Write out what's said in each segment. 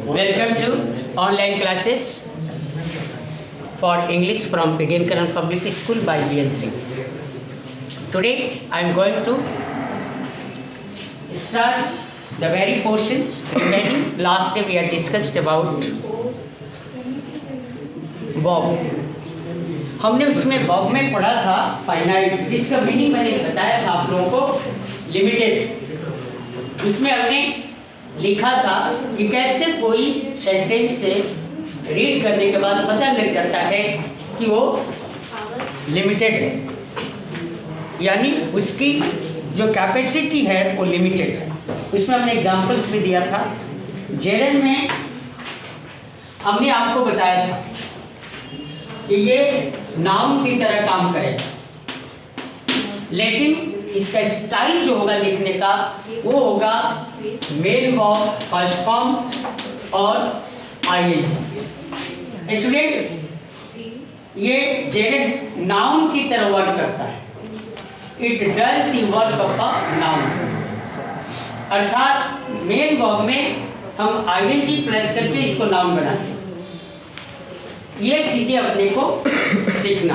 Welcome to online classes for English from Indian Current Public School by BNC. Today I am going to start the very portions remaining. Last day we had discussed about verb. हमने उसमें verb में पढ़ा था finite, जिसका meaning मैंने बताया था आप लोगों को लिमिटेड। उसमें हमने लिखा था कि कैसे कोई सेंटेंस से रीड करने के बाद पता लग जाता है कि वो लिमिटेड है, यानी उसकी जो कैपेसिटी है वो लिमिटेड है। उसमें हमने एग्जांपल्स भी दिया था। जेरन में हमने आपको बताया था कि ये नाउन की तरह काम करेगा, लेकिन इसका स्टाइल जो होगा लिखने का वो होगा मेन वर्ब, फर्स्ट फॉर्म और आईएनजी। स्टूडेंट्स, ये जेरेड नाउन की तरह वर्क करता है। It does the work of a noun, अर्थात मेन वर्ब में हम आईएनजी प्लस करके इसको नाउन बनाते हैं। ये चीजें अपने को सीखना।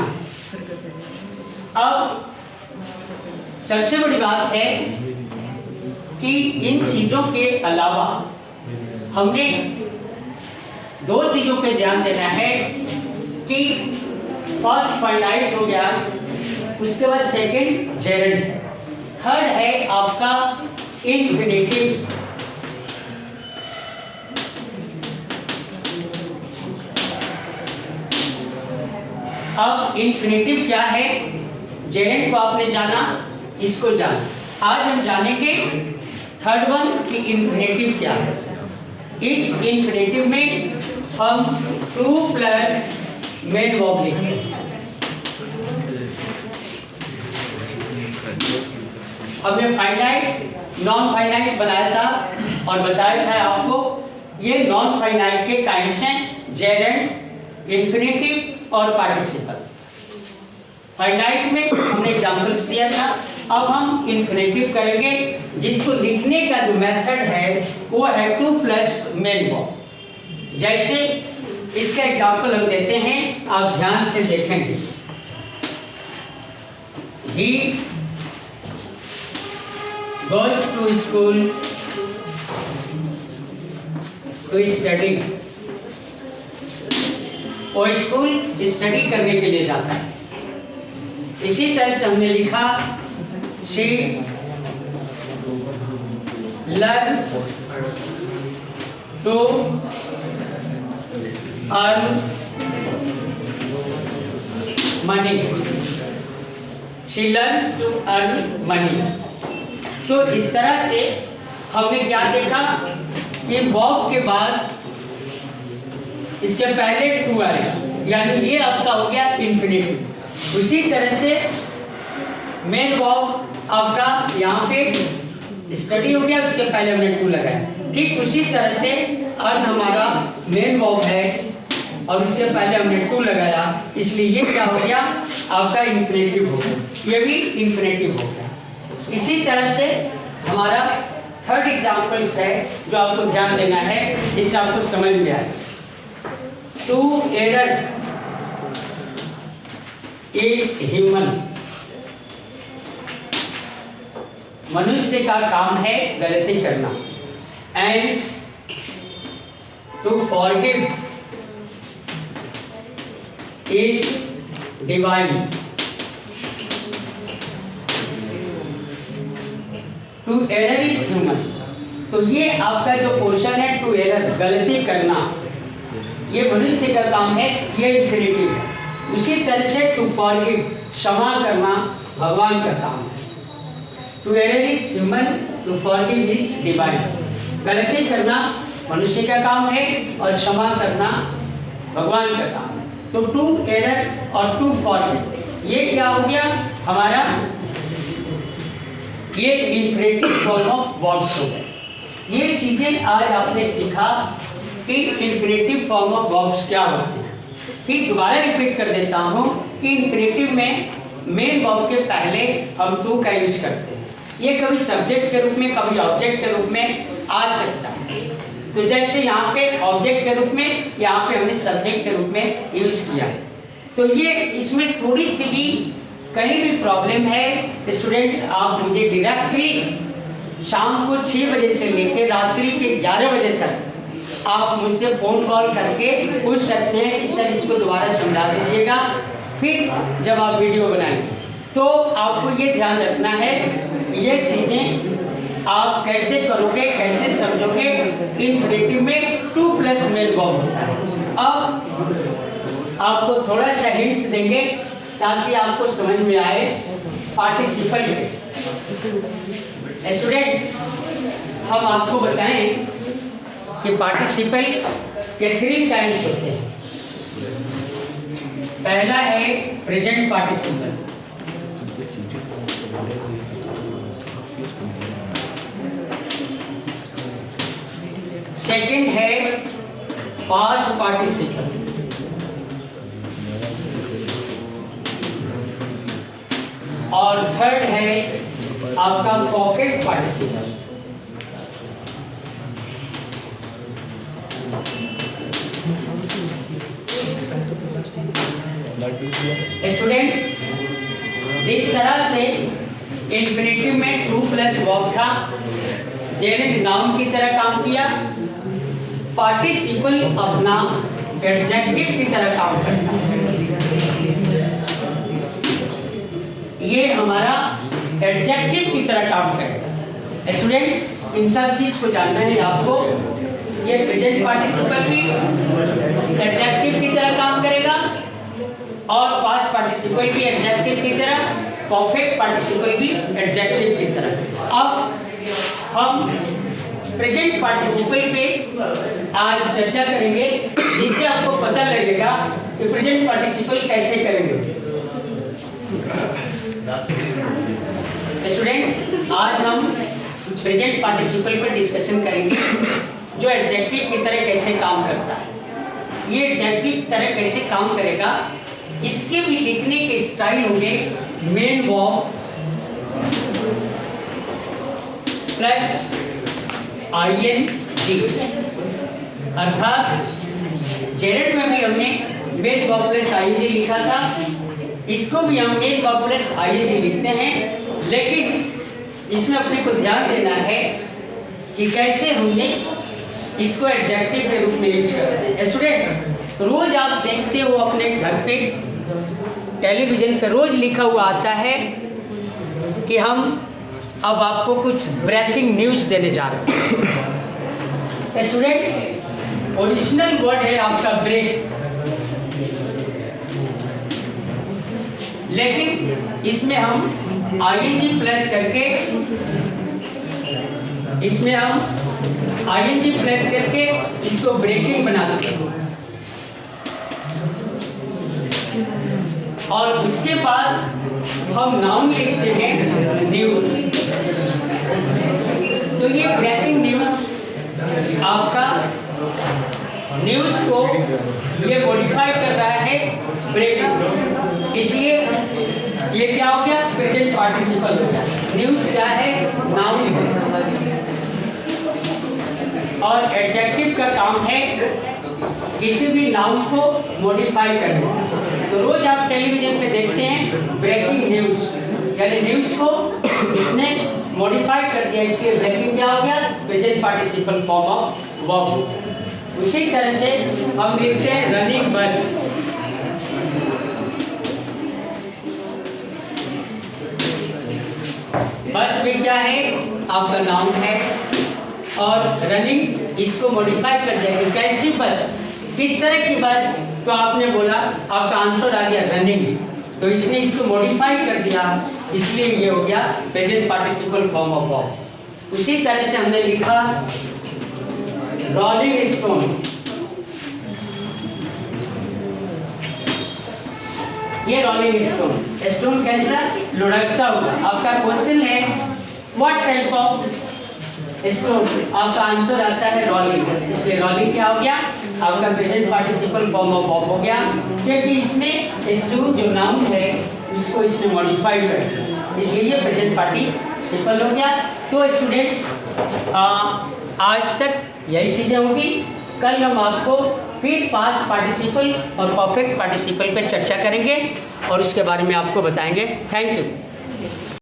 अब सबसे बड़ी बात है कि इन चीज़ों के अलावा हमने दो चीज़ों पे ध्यान देना है कि फर्स्ट फाइनाइट हो गया, उसके बाद सेकंड जेरेंट, थर्ड है आपका इन्फिनेटिव। अब इन्फिनेटिव क्या है, जेरेंट को आपने जाना, इसको जाना। आज हम जानेंगे थर्ड वन कि इन्फिनेटिव क्या है। इस इन्फिनेटिव में हम 2 प्लस मेन वर्ब लिखेंगे। हमने फाइनाइट, नॉन फाइनाइट बनाया था और बताया था आपको ये नॉन फाइनाइट के काइंड्स हैं, जेरेंट, इन्फिनेटिव और पार्टिसिपल। फाइनाइट में हमने एग्जांपल्स दिया था। अब हम इन्फिनेटिव करेंगे, जिसको लिखने का जो मेथड है वो है 2 प्लस मेन वर्ब। जैसे इसका एग्जांपल हम देते हैं, आप ध्यान से देखेंगे। ही goes to school to study। वो स्कूल स्टडी करने के लिए जाता है। इसी तरह से हमने लिखा she learns to earn money। she learns to earn money। तो इस तरह से हमने क्या देखा कि वर्ब के बाद इसके पहले टू आएगा, यानी ये आपका हो गया इन्फिनेटिव। उसी तरह से मेन वर्ब आपका यहाँ पे स्टडी हो गया, उसके पहले हमने टू लगाया। ठीक उसी तरह से अर्न हमारा मेन वर्ब है और उसके पहले हमने टू लगाया, इसलिए ये क्या हो गया आपका इन्फिनेटिव हो गया, ये भी इन्फिनेटिव हो गया। इसी तरह से हमारा थर्ड एग्जाम्पल्स है जो आपको ध्यान देना है, इससे आपको समझ में आए। To err is human. मनुष्य का काम है गलती करना। And to forgive is divine. To err is human. तो ये आपका जो पोर्शन है टू एरर, गलती करना, ये मनुष्य का काम है, ये इन्फिनेटिव है। उसी तरह से टू फॉरगिव, क्षमा करना, भगवान का काम है। To err is human, to forgive is divine. गलती करना मनुष्य का काम है और क्षमा करना भगवान का काम है। तो टू एरर और टू फॉरगिव ये क्या हो गया हमारा, ये इन्फिनेटिव फॉर्म ऑफ वर्ब्स हो गए। ये चीजें आज आपने सीखा कि इन्फिनेटिव फॉर्म ऑफ वर्ब्स क्या होते हैं। फिर दोबारा रिपीट कर देता हूँ कि इन्फिनेटिव में मेन वर्ब के पहले हम टू का यूज करते हैं। ये कभी सब्जेक्ट के रूप में, कभी ऑब्जेक्ट के रूप में आ सकता है। तो जैसे यहाँ पे ऑब्जेक्ट के रूप में, यहाँ पे हमने सब्जेक्ट के रूप में यूज किया है। तो ये इसमें थोड़ी सी भी कहीं भी प्रॉब्लम है स्टूडेंट्स, आप मुझे डायरेक्टली शाम को 6 बजे से लेकर रात्रि के 11 बजे तक आप मुझसे फ़ोन कॉल करके पूछ सकते हैं कि सर इसको दोबारा समझा दीजिएगा। फिर जब आप वीडियो बनाएंगे तो आपको ये ध्यान रखना है, ये चीज़ें आप कैसे करोगे, कैसे समझोगे। इन्फिनेटिव में 2+ मेन वर्ब होता है। अब आपको थोड़ा सा हिंट्स देंगे ताकि आपको समझ में आए। पार्टिसिपल स्टूडेंट्स, हम आपको बताएं कि पार्टिसिपल्स के 3 काइंड्स होते हैं। पहला है प्रेजेंट पार्टिसिपल, सेकंड है पास्ट पार्टिसिपल, और थर्ड है आपका परफेक्ट पार्टिसिपल। स्टूडेंट्स, जिस तरह से इन्फिनेटिव में 2+ वर्ब था, जेरेंट नाउन की तरह काम किया, पार्टिसिपल अपना एडजेक्टिव की तरह काम करता है। ये हमारा एडजेक्टिव की तरह काम करेगा। स्टूडेंट्स, इन सब चीज को जानना है आपको। ये प्रेजेंट पार्टिसिपल की एडजेक्टिव की तरह काम करेगा और पास्ट पार्टिसिपल की एडजेक्टिव की तरह, परफेक्ट पार्टिसिपल भी एडजेक्टिव की तरह। अब हम प्रेजेंट पार्टिसिपल पे आज चर्चा करेंगे, जिससे आपको पता लगेगा कि प्रेजेंट पार्टिसिपल कैसे करेंगे। स्टूडेंट्स, आज हम प्रेजेंट पार्टिसिपल पर डिस्कशन करेंगे, जो एडजेक्टिव की तरह कैसे काम करता है। ये एडजेक्टिव की तरह कैसे काम करेगा, इसके भी लिखने के स्टाइल होंगे मेन वर्ब प्लस ING, अर्थात जेरेंट में भी हमने मेन वर्ब प्लस ING लिखा था, इसको भी हम मेन वर्ब प्लस ING लिखते हैं। लेकिन इसमें अपने को ध्यान देना है कि कैसे हमने इसको एडजेक्टिव के रूप में यूज करते हैं। स्टूडेंट्स, रोज आप देखते हो अपने घर पे टेलीविजन पे रोज लिखा हुआ आता है कि हम अब आपको कुछ ब्रेकिंग न्यूज देने जा रहे हैं। स्टूडेंट्स, ओरिजिनल वर्ड है आपका ब्रेक, लेकिन इसमें हम ING प्लस करके, इसको ब्रेकिंग बना देते हैं। और उसके बाद हम नाउन लिखते हैं न्यूज। तो ये ब्रेकिंग न्यूज आपका न्यूज को ये मॉडिफाई कर रहा है ब्रेकिंग, इसलिए ये क्या हो गया, प्रेजेंट पार्टिसिपल हो गया। न्यूज क्या है, नाउन है, और एडजेक्टिव का काम है किसी भी नाउन को मॉडिफाई करना। तो रोज आप टेलीविजन पे देखते हैं ब्रेकिंग न्यूज, यानी न्यूज को इसने मॉडिफाई कर दिया, इसलिए ब्रेकिंग क्या हो गया, present participle form of verb. उसी तरह से हम लिखते हैं रनिंग बस, बस भी क्या है, आपका नाउन है, और रनिंग इसको मॉडिफाई कर दिया। कैसी बस, किस तरह की बस, तो आपने बोला, आपका आंसर आ गया रनिंग, तो इसने इसको मॉडिफाई कर दिया, इसलिए ये हो गया present participle form of verb. उसी तरह से हमने लिखा रोलिंग स्टोन, ये रोलिंग स्टोन, स्टोन कैसा, लुढ़कता हुआ। आपका क्वेश्चन है व्हाट टाइप ऑफ स्टोन, आपका आंसर आता है रोलिंग, इसलिए रोलिंग क्या हो गया, आपका present participle form of verb हो गया, क्योंकि इसने स्टोन जो नाउन है उसको इसने मॉडिफाई कर दिया, इसलिए ये प्रेजेंट पार्टिसिपल हो गया। तो स्टूडेंट, आज तक यही चीज़ें होगी। कल हम आपको फिर पास्ट पार्टिसिपल और परफेक्ट पार्टिसिपल पे चर्चा करेंगे और उसके बारे में आपको बताएंगे। Thank you.